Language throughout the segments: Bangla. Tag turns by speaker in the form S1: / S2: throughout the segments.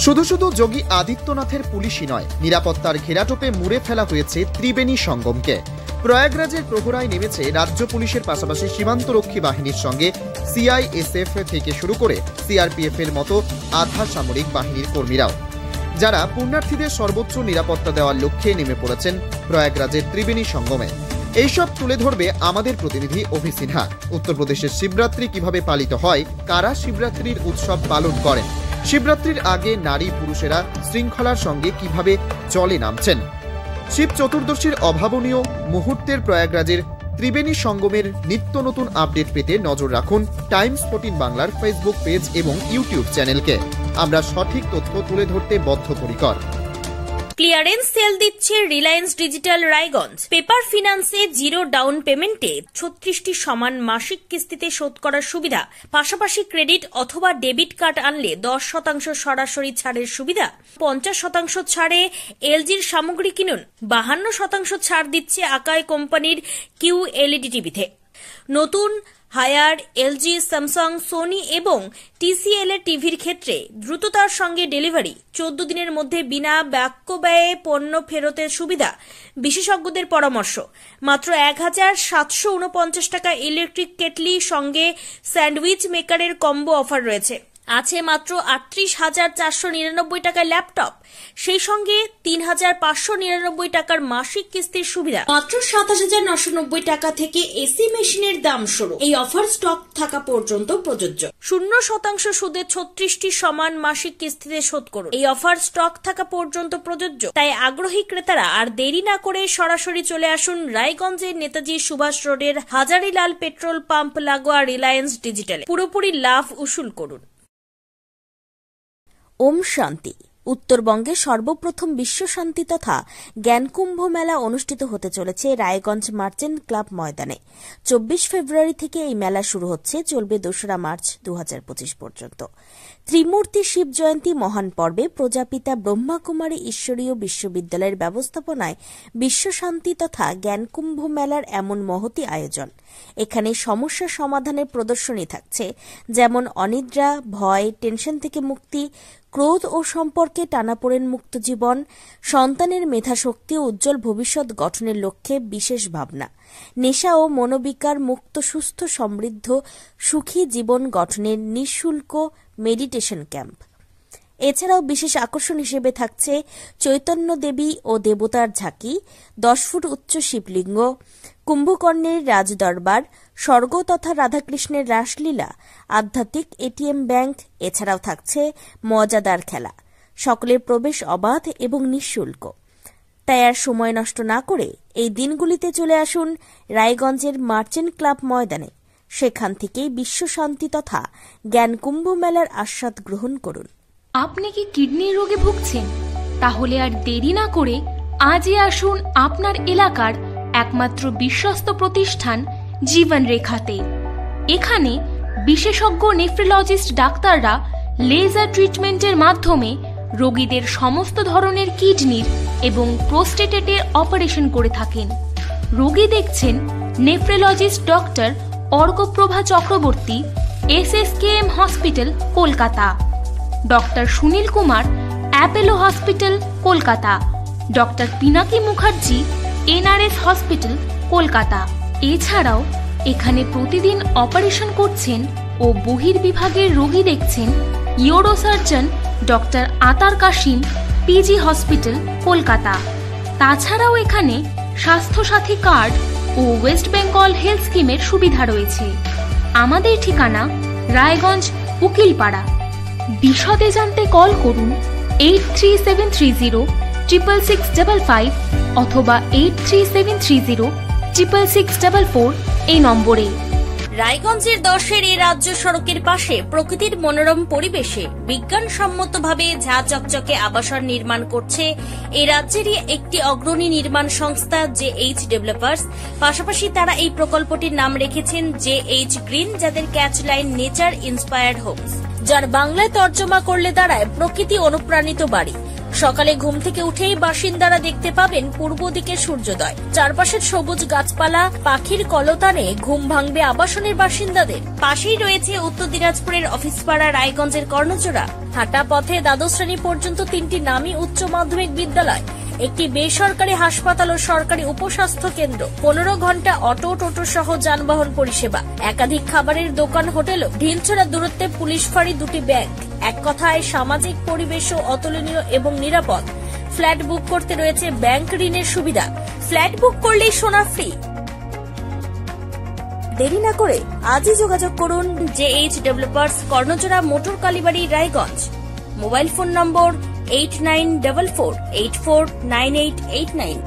S1: শুধু শুধু যোগী আদিত্যনাথের পুলিশই নয়, নিরাপত্তার ঘেরাটোপে মুড়ে ফেলা হয়েছে ত্রিবেণী সঙ্গমকে। প্রয়াগরাজের প্রহরায় নেমেছে রাজ্য পুলিশের পাশাপাশি সীমান্তরক্ষী বাহিনীর সঙ্গে সিআইএসএফ থেকে শুরু করে সিআরপিএফ এর মতো আধা সামরিক বাহিনীর কর্মীরাও, যারা পুণ্যার্থীদের সর্বোচ্চ নিরাপত্তা দেওয়ার লক্ষ্যে নেমে পড়েছেন প্রয়াগরাজের ত্রিবেণী সঙ্গমে। এইসব তুলে ধরবে আমাদের প্রতিনিধি অভি সিনহা। উত্তরপ্রদেশের শিবরাত্রি কিভাবে পালিত হয়, কারা শিবরাত্রির উৎসব পালন করেন, শিবরাত্রির আগে নারী পুরুষেরা শৃঙ্খলার সঙ্গে কিভাবে চলে নামছেন, শিব চতুর্দশীর অভাবনীয় মুহূর্তের প্রয়াগরাজের ত্রিবেণী সঙ্গমের নিত্য নতুন আপডেট পেতে নজর রাখুন টাইমস 14 বাংলার ফেসবুক পেজ এবং ইউটিউব চ্যানেলকে। আমরা সঠিক তথ্য তুলে ধরতে বদ্ধপরিকর।
S2: ক্লিয়ারেন্স সেল দিচ্ছে রিলায়েন্স ডিজিটাল রায়গঞ্জ। পেপার ফিন্যান্সে জিরো ডাউন পেমেন্টে 36টি সমান মাসিক কিস্তিতে শোধ করার সুবিধা, পাশাপাশি ক্রেডিট অথবা ডেবিট কার্ড আনলে 10% সরাসরি ছাড়ের সুবিধা, 50% ছাড়ে এলজির সামগ্রী কিনুন, 52% ছাড় দিচ্ছে আকাই কোম্পানির QLED টিভিতে। নতুন হায়ার এলজি, স্যামসাং, সোনি এবং TCL এর টিভির ক্ষেত্রে দ্রুততার সঙ্গে ডেলিভারি, 14 দিনের মধ্যে বিনা বাক্য ব্যয়ে পণ্য ফেরতের সুবিধা, বিশেষজ্ঞদের পরামর্শ। মাত্র 1749 টাকা ইলেকট্রিক কেটলি সঙ্গে স্যান্ডউইচ মেকারের কম্বো অফার রয়েছে। আছে মাত্র 38,499 টাকার ল্যাপটপ, সেই সঙ্গে 3,599 টাকার মাসিক কিস্তির সুবিধা। মাত্র 27,990 টাকা থেকে এসি মেশিনের দাম শুরু। এই অফার স্টক থাকা পর্যন্ত প্রযোজ্য। 0% সুদে 36টি সমান মাসিক কিস্তিতে শোধ করুন। এই অফার স্টক থাকা পর্যন্ত প্রযোজ্য। তাই আগ্রহী ক্রেতারা আর দেরি না করে সরাসরি চলে আসুন রায়গঞ্জের নেতাজি সুভাষ রোডের হাজারিলাল পেট্রোল পাম্প লাগোয়া রিলায়েন্স ডিজিটালে। পুরোপুরি লাভ উসুল করুন। ওম শান্তি। উত্তরবঙ্গে সর্বপ্রথম বিশ্ব শান্তি তথা জ্ঞানকুম্ভ মেলা অনুষ্ঠিত হতে চলেছে রায়গঞ্জ মার্চেন্ট ক্লাব ময়দানে। 24 ফেব্রুয়ারি থেকে এই মেলা শুরু হচ্ছে, চলবে 2রা মার্চ 2025 পর্যন্ত। ত্রিমূর্তি শিব জয়ন্তী মহান পর্বে প্রজাপিতা ব্রহ্মাকুমারী ঈশ্বরীয় বিশ্ববিদ্যালয়ের ব্যবস্থাপনায় বিশ্ব শান্তি তথা জ্ঞানকুম্ভ মেলার এমন মহতী আয়োজন। এখানে সমস্যা সমাধানের প্রদর্শনী থাকছে, যেমন অনিদ্রা, ভয়, টেনশন থেকে মুক্তি, ক্রোধ ও সম্পর্কে টানাপোড়েন মুক্ত জীবন, সন্তানের মেধাশক্তি ও উজ্জ্বল ভবিষ্যৎ গঠনের লক্ষ্যে বিশেষ ভাবনা, নেশা ও মনোবিকার মুক্ত সুস্থ সমৃদ্ধ সুখী জীবন গঠনের নিঃশুল্ক মেডিটেশন ক্যাম্প। এছাড়াও বিশেষ আকর্ষণ হিসেবে থাকছে চৈতন্য দেবী ও দেবতার ঝাঁকি, 10 ফুট উচ্চ শিবলিঙ্গ, কুম্ভকর্ণের রাজদরবার, স্বর্গ তথা রাধাকৃষ্ণের রাসলীলা, আধ্যাত্মিক এটিএম ব্যাংক। এছাড়াও থাকছে মজাদার খেলা। সকলের প্রবেশ অবাধ এবং নিঃশুল্ক। তাই আর সময় নষ্ট না করে এই দিনগুলিতে চলে আসুন রায়গঞ্জের মার্চেন্ট ক্লাব ময়দানে। সেখান থেকেই বিশ্ব শান্তি তথা জ্ঞানকুম্ভ মেলার আস্বাদ গ্রহণ করুন।
S3: আপনি কি কিডনির রোগে ভুগছেন? তাহলে আর দেরি না করে আজই আসুন আপনার এলাকার একমাত্র বিশ্বস্ত প্রতিষ্ঠান জীবন রেখাতে। এখানে বিশেষজ্ঞ নেফ্রোলজিস্ট ডাক্তাররা লেজার ট্রিটমেন্টের মাধ্যমে রোগীদের সমস্ত ধরনের কিডনির এবং প্রোস্টেটের অপারেশন করে থাকেন। রোগী দেখছেন nephrologist doctor Arkaprava Chakraborty, SSKM hospital, Kolkata. Doctor Sunil Kumar, Apollo hospital, Kolkata. Doctor Pinaki Mukherjee, NRS hospital, Kolkata. এছাড়াও এখানে প্রতিদিন অপারেশন করছেন ও বহির্বিভাগের রোগী দেখছেন ইউরোসার্জন ডক্টর আতার কাশিম, PG হসপিটাল, কলকাতা। তাছাড়াও এখানে স্বাস্থ্যসাথী কার্ড ও ওয়েস্ট বেঙ্গল হেলথ স্কিমের সুবিধা রয়েছে। আমাদের ঠিকানা রায়গঞ্জ উকিলপাড়া। বিশদে জানতে কল করুন 8373066655 অথবা 8373066644 এই নম্বরে।
S2: রায়গঞ্জের 10-এর এই রাজ্য সড়কের পাশে প্রকৃতির মনোরম পরিবেশে বিজ্ঞানসম্মতভাবে ঝা চকচকে আবাসন নির্মাণ করছে এই রাজ্যেরই একটি অগ্রণী নির্মাণ সংস্থা JH ডেভেলপার্স। পাশাপাশি তারা এই প্রকল্পটির নাম রেখেছেন JH গ্রিন, যাদের catch line nature inspired homes, যার বাংলায় তর্জমা করলে দাঁড়ায় প্রকৃতি অনুপ্রাণিত বাড়ি। সকালে ঘুম থেকে উঠেই বাসিন্দারা দেখতে পাবেন পূর্ব দিকে সূর্যোদয়। চারপাশের সবুজ গাছপালা, পাখির কলতানে ঘুম ভাঙবে আবাসনের বাসিন্দাদের। পাশেই রয়েছে উত্তর দিনাজপুরের অফিসপাড়া, রায়গঞ্জের কর্ণচূড়া। হাঁটা পথে দ্বাদশ শ্রেণী পর্যন্ত 3টি নামী উচ্চ মাধ্যমিক বিদ্যালয়, একটি বেসরকারি হাসপাতাল ও সরকারি উপস্বাস্থ্য কেন্দ্র, 15 ঘন্টা অটো, টোটো সহ যানবাহন পরিষেবা, একাধিক খাবারের দোকান, হোটেল, ঢিলছড়া দূরত্বে পুলিশ ফাঁড়ি, 2টি ব্যাংক। এক কথায় সামাজিক পরিবেশও অতুলনীয় এবং নিরাপদ। ফ্ল্যাট বুক করতে রয়েছে ব্যাংক ঋণের সুবিধা। ফ্ল্যাট বুক করলেই সোনা ফ্রি। দেরি না করে আজই যোগাযোগ করুন JH developers, Karnachura, motor Kalibari, Raiganj. Mobile phone number 8944849889।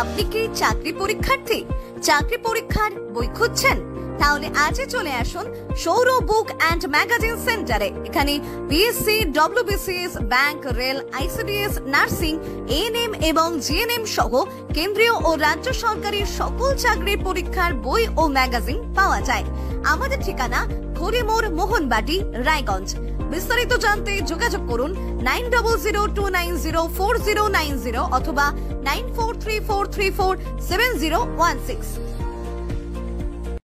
S4: আপনি কি চাকরি পরীক্ষার্থী? চাকরি পরীক্ষার বই খুঁজছেন? তাহলে আজই চলে আসুন সৌরভ বুক অ্যান্ড ম্যাগাজিন সেন্টারে। এখানে BSc, WBCS, bank, rail, ICDS, nursing, ANM এবং GNM সহ কেন্দ্রীয় ও রাজ্য সরকারি সকল চাকরির পরীক্ষার বই ও ম্যাগাজিন পাওয়া যায়। আমাদের ঠিকানা খড়িমোড়, মোহনবাটি, রায়গঞ্জ। বিস্তারিত জানতে যোগাযোগ করুন 9002904090 অথবা 9434347016।